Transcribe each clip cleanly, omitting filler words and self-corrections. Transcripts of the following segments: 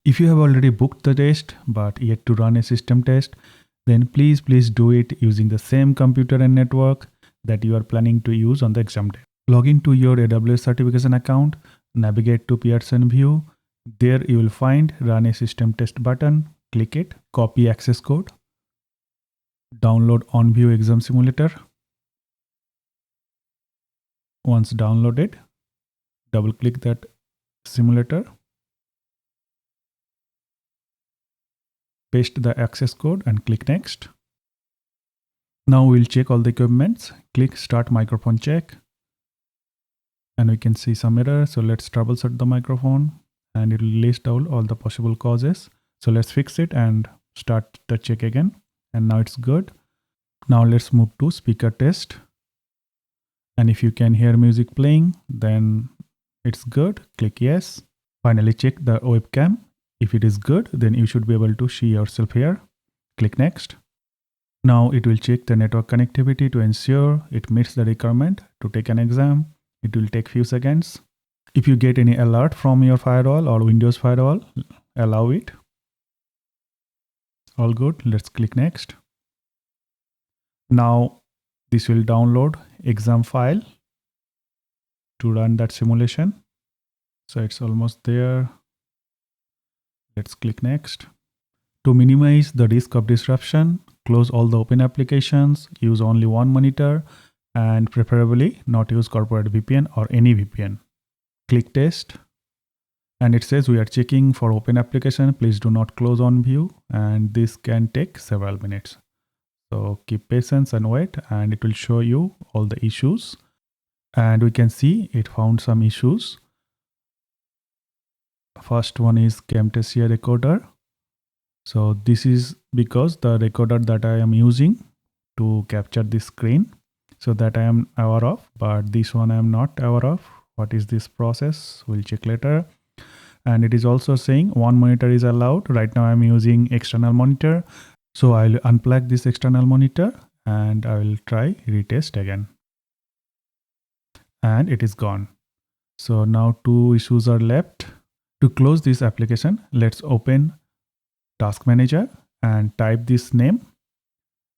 If you have already booked the test but yet to run a system test, then please do it using the same computer and network that you are planning to use on the exam day. Log into your AWS certification account, navigate to PerasonVue. There you will find Run a System Test button. Click it, copy access code, download OnVue exam simulator. Once downloaded, double click that simulator, paste the access code and click next. Now we'll check all the equipments. Click start microphone check. And we can see some error. So let's troubleshoot the microphone and it will list out all the possible causes. So let's fix it and start the check again. And now it's good. Now let's move to speaker test. And if you can hear music playing, then it's good. Click yes. Finally check the webcam. If it is good, then you should be able to see yourself here. Click next. Now it will check the network connectivity to ensure it meets the requirement to take an exam. It will take few seconds. If you get any alert from your firewall or Windows firewall, allow it. All good. Let's click next. Now this will download exam file to run that simulation. So it's almost there. Let's click next. To minimize the risk of disruption, close all the open applications, use only one monitor, and preferably not use corporate VPN or any VPN. Click test. And it says we are checking for open application. Please do not close OnVue, and this can take several minutes. So keep patience and wait, and it will show you all the issues. And we can see it found some issues. First one is Camtasia recorder. So this is because the recorder that I am using to capture this screen, so that I am aware of, but this one I am not aware of. What is this process? We'll check later. And it is also saying one monitor is allowed. Right now I'm using external monitor. So I'll unplug this external monitor and I will try retest again. And it is gone. So now two issues are left. To close this application, let's open Task Manager and type this name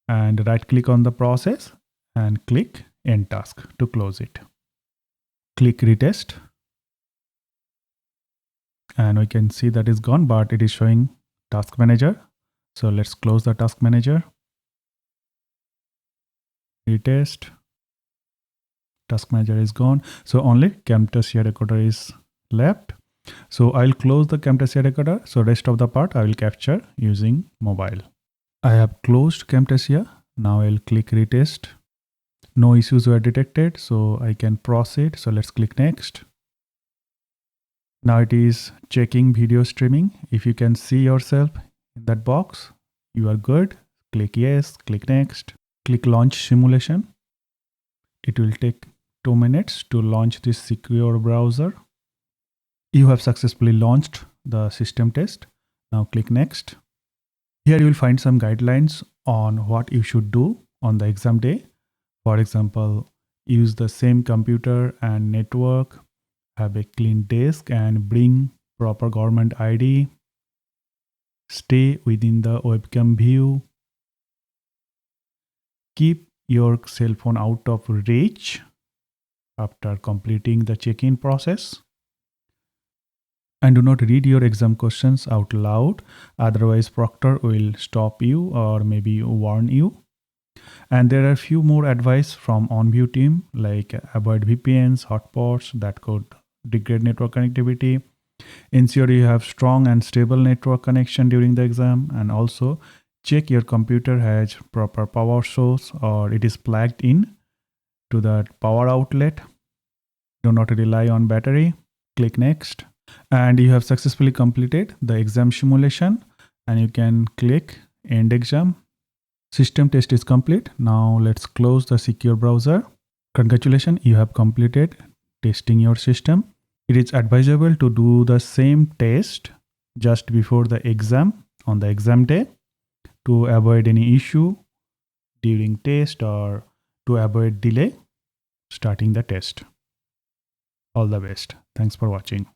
and right click on the process and click End Task to close it. Click Retest. And we can see that is gone, but it is showing Task Manager. So let's close the Task Manager. Retest. Task Manager is gone. So only Camtasia recorder is left. So I'll close the Camtasia recorder. So rest of the part I will capture using mobile. I have closed Camtasia. Now I'll click Retest. No issues were detected, so I can proceed. So let's click next. Now it is checking video streaming. If you can see yourself in that box, you are good. Click yes, click next. Click launch simulation. It will take 2 minutes to launch this secure browser. You have successfully launched the system test. Now click next. Here you will find some guidelines on what you should do on the exam day. For example, use the same computer and network, have a clean desk and bring proper government ID, stay within the webcam view, keep your cell phone out of reach after completing the check-in process, and do not read your exam questions out loud, otherwise proctor will stop you or maybe warn you. And there are a few more advice from OnVue team, like avoid VPNs, hotspots that could degrade network connectivity. Ensure you have strong and stable network connection during the exam, and also check your computer has proper power source or it is plugged in to the power outlet. Do not rely on battery. Click next. And you have successfully completed the exam simulation, and you can click End Exam. System test is complete. Now let's close the secure browser. Congratulations, you have completed testing your system. It is advisable to do the same test just before the exam on the exam day to avoid any issue during test or to avoid delay starting the test. All the best. Thanks for watching.